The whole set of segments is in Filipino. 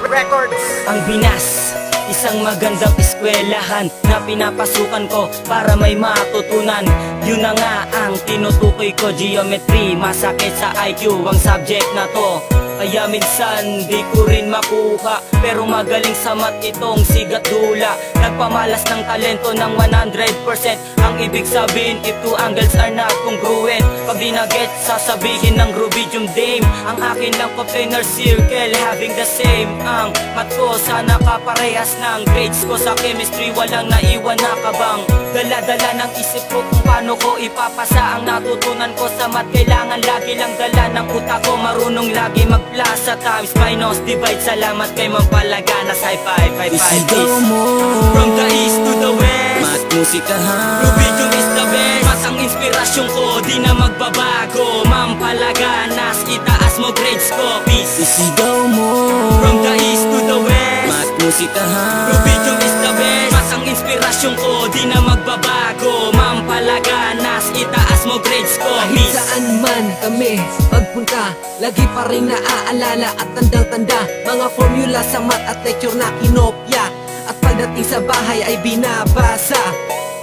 Records. Ang Binas, isang magandang eskwelahan na pinapasukan ko para may matutunan. Yun na nga ang tinutukoy ko, geometry. Masakit sa IQ ang subject na to, kaya minsan di ko rin makuha. Pero magaling sa math itong sigat dula. Nagpamalas ng talento ng 100%. Ang ibig sabihin, if two angles are not congruent, pag di na-get, sasabihin ng Rubidium Dame. Ang akin lang ko planar circle, having the same. Ang math ko sana kaparehas ng grades ko sa chemistry. Walang naiwan na kabang dala-dala ng isip ko kung paano ko ipapasa ang natutunan ko sa math. Kailangan lagi lang dala ng utak ko, marunong lagi mag-plus sa times, minus, divide. Salamat kay Mampalagana Sci-Fi 55 from the east to the west. Math musikahan, Rubidium is the best. Mas ang inspirasyon ko, di na magbabago. Mampalaganas, itaas mo grades ko, peace. isigaw mo. From the east to the west, Math musikahan, Rubidium is the best. Mas ang inspirasyon ko, di na magbabago. Mampalaganas, itaas mo grades ko, Kahit peace. saan man kami pagpunta, lagi pa rin naaalala at tandang-tanda mga formula sa math at lecture na kinopya. At pagdating sa bahay ay binabasa.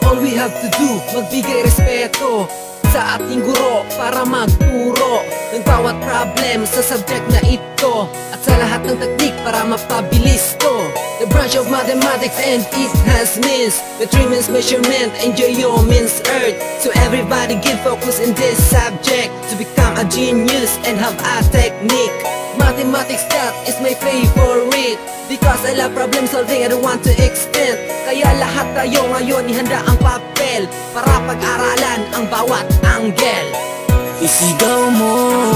All we have to do, magbigay respeto sa ating guro para magturo ng bawat problem sa subject na ito, at sa lahat ng technique para mapabilis to. The branch of mathematics and it has means the three means measurement and geo means earth. So everybody give focus in this subject to become a genius and have a technique. Mathematics, that is my favorite, because I love problem solving and I want to extend. Kaya lahat tayo ngayon ihanda ang papel para pag-aralan ang bawat angle. isigaw mo.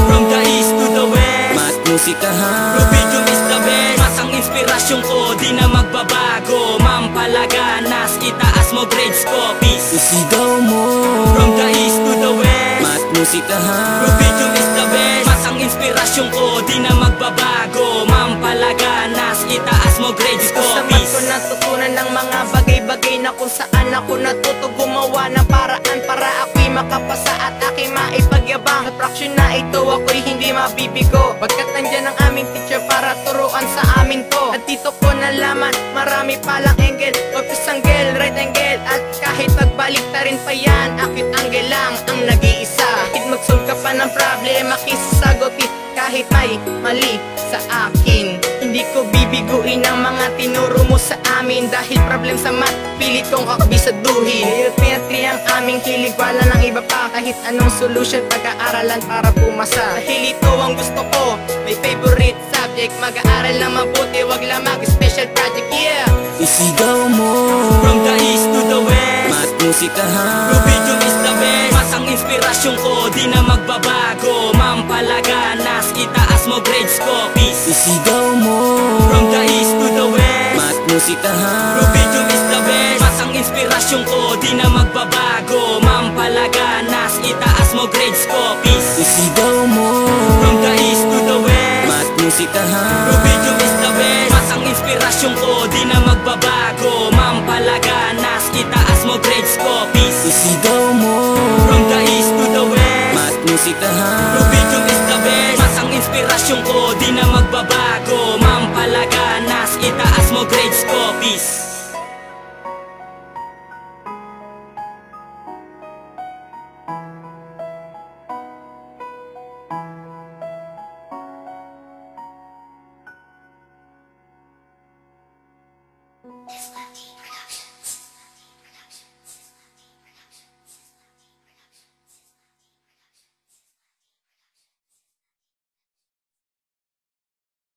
From the east to the west, Math musikahan, Rubidium is the best. Mas ang inspirasyon ko, di na magbabago. Mampalaganas, itaas mo grades ko, peace. isigaw mo. From the east to the west, Math musikahan, Rubidium is the best. Mas ang inspirasyon ko, di na magbabago. Mampalaganas, itaas mo grades ko, Sa math peace. ko natutunan ng mga bagay-bagay na kung saan ako natuto gumawa ng paraan para ako'y makapasa at aking maipagyabang. Sa fraction na ito ako'y hindi mabibigo, pagkat nandyan ang aming teacher para turuan sa amin to. At dito ko nalaman, marami palang angle, focus angle, right angle, at kahit magbaliktarin pa yan, akit angle lang ang nag-iisa. Kahit mag-solve ka pa ng problema, kisasagutin kahit may mali sa akin. Hindi ko bibiguin ang mga tinuro mo sa amin, dahil problem sa math, pilit kong kabisaduhin. Geometry ang aming hilig, wala ng iba pa. Kahit anong solution, pag-aaralan para pumasa. Dahil ito ang gusto ko, may favorite subject. Mag-aaral na mabuti, wag lang mag-special project, yeah. isigaw mo. From the east to the west, Math musikahan, Rubidium is the best. Mas ang inspirasyon ko, di na magbabago. Mampalaganas, itaas mo grades ko, peace. isigaw mo. From the east to the west, Math musikahan, Rubidium is the best. Mas ang inspirasyon ko, di na magbabago. Mampalaganas, itaas mo grades ko, peace. isigaw mo. From the east to the west, Math musikahan, Rubidium is the best. Mas ang inspirasyon ko, di na magbabago. Mampalaganas, itaas mo grades ko, peace. isigaw mo. From the east to the west, Math musikahan, Rubidium is the best. Mas ang inspirasyon ko, di na magbabago. Mampalaganas, itaas mo grades ko, peace.